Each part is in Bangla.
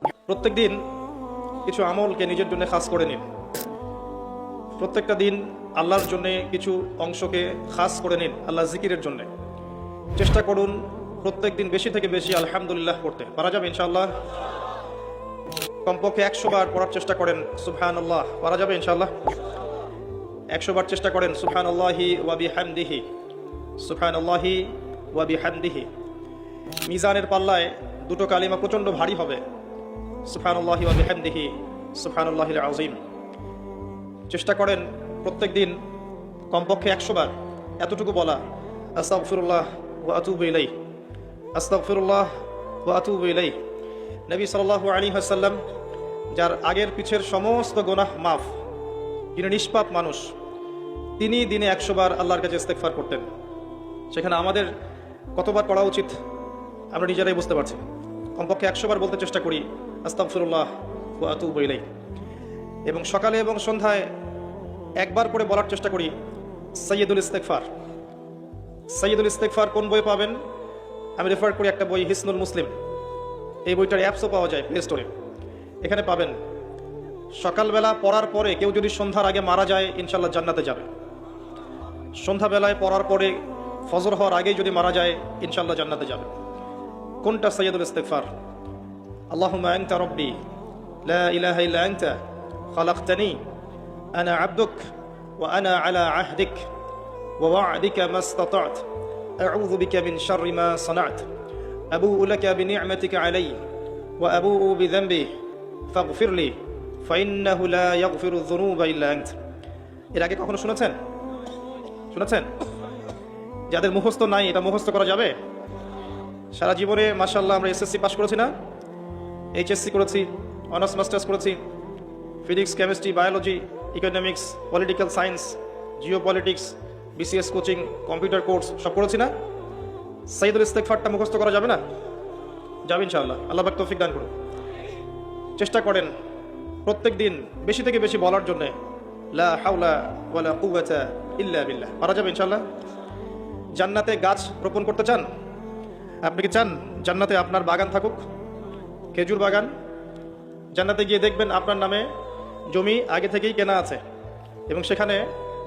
প্রত্যেক দিন কিছু আমলকে নিজের জন্য খাস করে নিন। প্রত্যেকটা দিন আল্লাহর জন্য কিছু অংশকে খাস করে নিন, আল্লাহ জিকিরের জন্য। চেষ্টা করুন প্রত্যেক দিন বেশি থেকে বেশি আলহামদুলিল্লাহ পড়তে। পারা যাবে ইনশাআল্লাহ? কমপক্ষে 100 বার পড়ার চেষ্টা করেন সুবহানাল্লাহ। পারা যাবে ইনশাআল্লাহ? 100 বার চেষ্টা করেন সুবহানাল্লাহি ওয়া বিহামদিহি, সুবহানাল্লাহি ওয়া বিহামদিহি। মিজানের পাল্লায় দুটো কালিমা প্রচণ্ড ভারী হবে, সুবহানাল্লাহি ওয়া বিহামদিহি, সুবহানাল্লাহিল আযীম। চেষ্টা করেন প্রত্যেক দিন কমপক্ষে 100 বার এতটুকু বলা, আস্তাগফিরুল্লাহ ওয়া আতুবু ইলাইহি, আস্তাগফিরুল্লাহ ওয়া আতুবু ইলাইহি। নবী সাল্লাল্লাহু আলাইহি ওয়াসাল্লাম, যার আগের পিছের সমস্ত গুনাহ মাফ, যিনি নিষ্পাপ মানুষ, তিনি দিনে 100 বার আল্লাহর কাছে ইস্তেগফার করতেন। সেখানে আমাদের কতবার পড়া উচিত আমরা নিজেরাই বুঝতে পারছি। কমপক্ষে 100 বার বলতে চেষ্টা করি আস্তাগফিরুল্লাহ ওয়া আতুবু ইলাইহি। এবং সকালে এবং সন্ধ্যায় একবার করে বলার চেষ্টা করি সাইয়্যিদুল ইস্তেগফার। সাইয়্যিদুল ইস্তেগফার কোন বই পাবেন? আমি রেফার করি একটা বই, হিসনুল মুসলিম। এই বইটার অ্যাপসও পাওয়া যায় প্লে স্টোরে, এখানে পাবেন। সকালবেলা পড়ার পরে কেউ যদি সন্ধ্যার আগে মারা যায় ইনশাআল্লাহ জান্নাতে যাবে। সন্ধ্যাবেলায় পড়ার পরে ফজর হওয়ার আগেই যদি মারা যায় ইনশাআল্লাহ জান্নাতে যাবে। কোনটা সাইয়্যিদুল ইস্তেগফার? আল্লাহুম্মা আনতা রাব্বি লা ইলাহা ইল্লা আনতা খালাকতানি আনা আবদুক ওয়া আনা আলা আহদিক ওয়া ওয়া'দিকা মাস্তাতা'ত আউযু বিকা মিন শাররি মা সানা'ত আবু'ু লাকা বিনি'মাতিকা আলাইয়া ওয়া আবু'ু বিযানবি ফাগফিরলি ফাইন্নাহু লা ইয়াগফিরুয যুনুবা ইল্লা আনতা। এর আগে কখনো শুনেছেন? যাদের মুখস্থ নাই, এটা মুখস্থ করা যাবে? সারা জীবনে মাশাআল্লাহ আমরা এসএসসি পাস করেছি না, এইচএসসি করেছি, অনার্স মাস্টার্স করেছি, physics, chemistry, biology, economics, political science, Jio politics, BCS coaching, computer course সব করেছি না? সাইয়্যিদুল ইস্তেগফারটা মুখস্থ করা যাবে না? যাবে ইনশাআল্লাহ। আল্লাহ পাক তৌফিক দান করুন। চেষ্টা করেন প্রত্যেক দিন বেশি থেকে বেশি বলার জন্য লা হাওলা ওয়ালা কুওয়াতা ইল্লা বিল্লাহ। পারা যাবে ইনশাআল্লাহ? জান্নাতে গাছ রোপণ করতে চান? আপনি কি চান জান্নাতে আপনার বাগান থাকুক, খেজুর বাগান? জান্নাতে গিয়ে দেখবেন আপনার নামে জমি আগে থেকেই কেনা আছে এবং সেখানে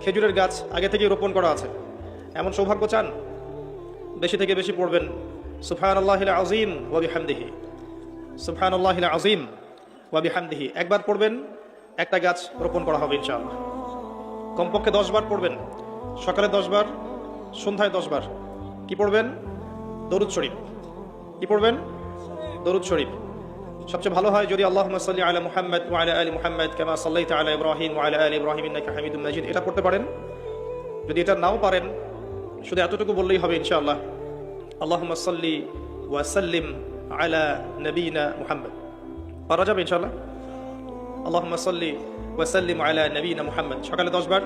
খেজুরের গাছ আগে থেকেই রোপণ করা আছে। এমন সৌভাগ্য চান? বেশি থেকে বেশি পড়বেন সুবহানাল্লাহিল আযীম ওয়া বিহামদিহি, সুবহানাল্লাহিল আযীম ওয়া বিহামদিহি। একবার পড়বেন, একটা গাছ রোপণ করা হবে ইনশাআল্লাহ। কমপক্ষে 10 বার পড়বেন, সকালে 10 বার, সন্ধ্যায় 10 বার। কি পড়বেন? দরুদ শরীফ। কি পড়বেন? দরুদ শরীফ। সবচেয়ে ভালো হয় যদি আল্লাহুম্মা সাল্লি আলা মুহাম্মাদ ওয়া আলা আলি মুহাম্মাদ কামা সাল্লাইতা আলা ইব্রাহিম ওয়া আলা আলি ইব্রাহিম ইন্নাকা হামিদুম মাজিদ, এটা পড়তে পারেন। যদি এটা নাও পারেন, শুধু এতটুকু বললেই হবে ইনশাআল্লাহ, আল্লাহুম্মা সাল্লি ওয়া সাল্লিম আলা নবিয়িনা মুহাম্মদ। পারা যাবে ইনশাআল্লাহ? আল্লাহুম্মা সাল্লি ওয়া সাল্লিম আলা নবিয়িনা মুহাম্মদ। সকালে 10 বার,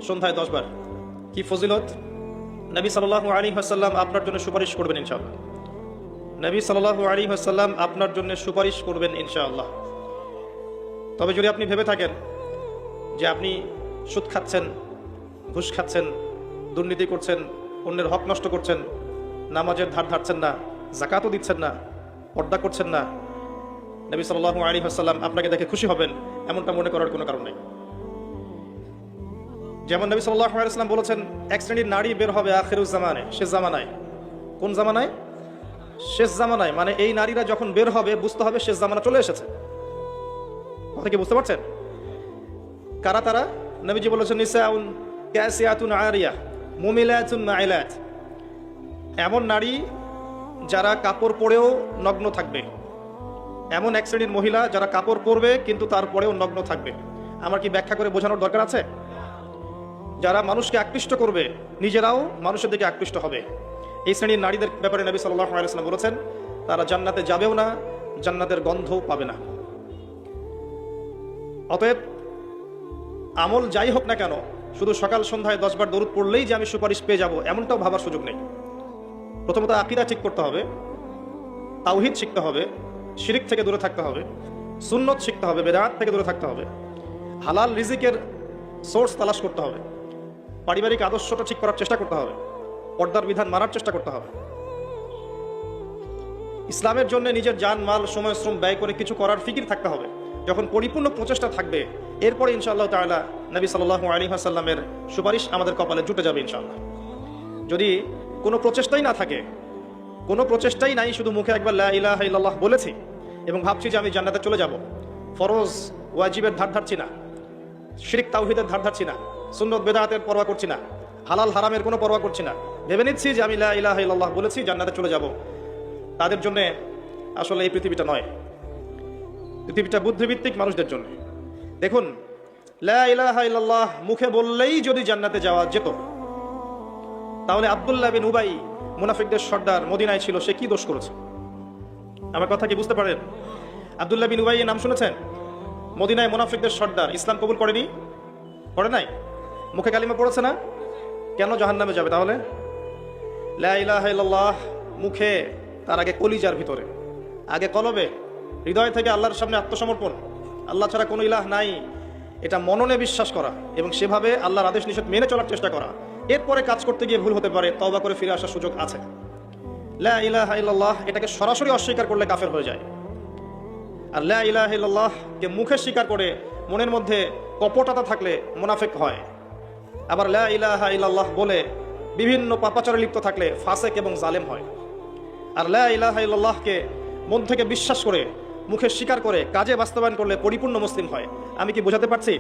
সন্ধ্যায় 10 বার। কি ফজিলত! নবী সাল্লাল্লাহু আলাইহি ওয়াসাল্লাম আপনার জন্য সুপারিশ করবেন ইনশাআল্লাহ। নবী সাল্লাল্লাহু আলাইহি ওয়াসাল্লাম আপনার জন্য সুপারিশ করবেন ইনশাআল্লাহ। তবে যদি আপনি ভেবে থাকেন যে আপনি সুদ খাচ্ছেন, ঘুষ খাচ্ছেন, দুর্নীতি করছেন, অন্যের হক নষ্ট করছেন, নামাজের ধার ধারছেন না, যাকাতও দিচ্ছেন না, পর্দা করছেন না, নবী সাল্লাল্লাহু আলাইহি ওয়াসাল্লাম আপনাকে দেখে খুশি হবেন এমনটা মনে করার কোনো কারণ নেই। যেমন নবী সাল্লাল্লাহু আলাইহি ওয়াসাল্লাম বলেছেন, এক শ্রেণীর নারী বের হবে আখিরুজ জামানে, শেষ জামানায়। কোন জামানায়? শেষ জামানায়। মানে এই নারীরা যখন বের হবে বুঝতে হবে শেষ জামানা চলে এসেছে। কথা কি বুঝতে পারছেন? কারা তারা? নবীজি বলেছেন নিসাউন কাসিয়াতুন আরিয়া মুমিলাতুন মাইলাত। এমন নারী যারা কাপড় পরেও নগ্ন থাকবে। এমন এক শ্রেণীর মহিলা যারা কাপড় পরবে কিন্তু তারপরেও নগ্ন থাকবে। আমার কি ব্যাখ্যা করে বোঝানোর দরকার আছে? যারা মানুষকে আকৃষ্ট করবে, নিজেরাও মানুষের দিকে আকৃষ্ট হবে, এই শ্রেণীর নারীদের ব্যাপারে নবী সাল্লাল্লাহু আলাইহি ওয়াসাল্লাম বলেছেন তারা জান্নাতে যাবেও না, জান্নাতের গন্ধও পাবে না। অতএব আমল যাই হোক না কেন, শুধু সকাল সন্ধ্যায় 10 বার দরুদ পড়লেই যে আমি সুপারিশ পেয়ে যাব এমনটাও ভাবার সুযোগ নেই। প্রথমত আকীদা ঠিক করতে হবে, তাওহীদ শিখতে হবে, শিরক থেকে দূরে থাকতে হবে, সুন্নত শিখতে হবে, বেদাত থেকে দূরে থাকতে হবে, হালাল রিজিকের সোর্স তালাশ করতে হবে, পারিবারিক আদর্শটা ঠিক করার চেষ্টা করতে হবে, পর্দার বিধান মানার চেষ্টা করতে হবে। ইসলামের জন্য নিজের জান মাল সময় শ্রম ব্যয় করে কিছু করার ফিকির থাকতে হবে। যখন পরিপূর্ণ প্রচেষ্টা থাকবে, এরপরে ইনশাআল্লাহ তাআলা নবী সাল্লাল্লাহু আলাইহি ওয়াসাল্লামের সুপারিশ আমাদের কপালে জুটে যাবে ইনশাআল্লাহ। যদি কোনো প্রচেষ্টাই না থাকে, কোনো প্রচেষ্টাই নাই, শুধু মুখে একবার লা ইলাহা ইল্লাল্লাহ বলেছি এবং ভাবছি যে আমি জান্নাতে চলে যাব, ফরজ ওয়াজিবের ধার ধারছি না, শিরক তাওহীদের ধার ধারছি না, সুন্নত বেদাতের পরোয়া করছি না, হালাল হারামের কোনো পরোয়া করছি না, ভেবে নিচ্ছি যে আমি লা ইলাহা ইল্লাল্লাহ বলেছি, জান্নাতে চলে যাব, তাদের জন্য আসলে এই পৃথিবীটা নয়। পৃথিবীটা বুদ্ধিভিত্তিক মানুষদের জন্য। দেখুন, লা ইলাহা ইল্লাল্লাহ মুখে বললেই যদি জান্নাতে যাওয়া যেত, তাহলে আব্দুল্লাহ বিন উবাই, মুনাফিকদের সর্দার, মদিনায় ছিল, সে কি দোষ করেছে? আমার কথা কি বুঝতে পারেন? আব্দুল্লাহ বিন উবাই এর নাম শুনেছেন? মদিনায় মুনাফিকদের সর্দার, ইসলাম কবুল করেনি, করে নাই, মুখে কালিমা পড়েছে না, কেন জাহান্নামে যাবে তাহলে? লা ইলাহা ইল্লাল্লাহ মুখে, তার আগে কলিজার ভিতরে, আগে কলবে, হৃদয় থেকে আল্লাহর সামনে আত্মসমর্পণ, আল্লাহ ছাড়া কোনো ইলাহ নাই, এটা মননে বিশ্বাস করা এবং সেভাবে আল্লাহর আদেশ নিষেধ মেনে চলার চেষ্টা করা। এরপরে কাজ করতে গিয়ে ভুল হতে পারে, তওবা করে ফিরে আসার সুযোগ আছে। লা ইলাহা ইল্লাল্লাহ এটাকে সরাসরি অস্বীকার করলে কাফের হয়ে যায়। আর লা ইলাহা ইল্লাল্লাহ কে মুখে স্বীকার করে মনের মধ্যে কপটতা থাকলে মুনাফিক হয়। আবার লা ইলাহা ইল্লাল্লাহ বলে বিভিন্ন পাপাচারে লিপ্ত থাকলে ফাসিক এবং জালেম হয়। আর লা ইলাহা ইল্লাল্লাহকে মন থেকে বিশ্বাস করে মুখে স্বীকার করে কাজে বাস্তবায়ন করলে পরিপূর্ণ মুসলিম হয়। আমি কি বোঝাতে পারছি?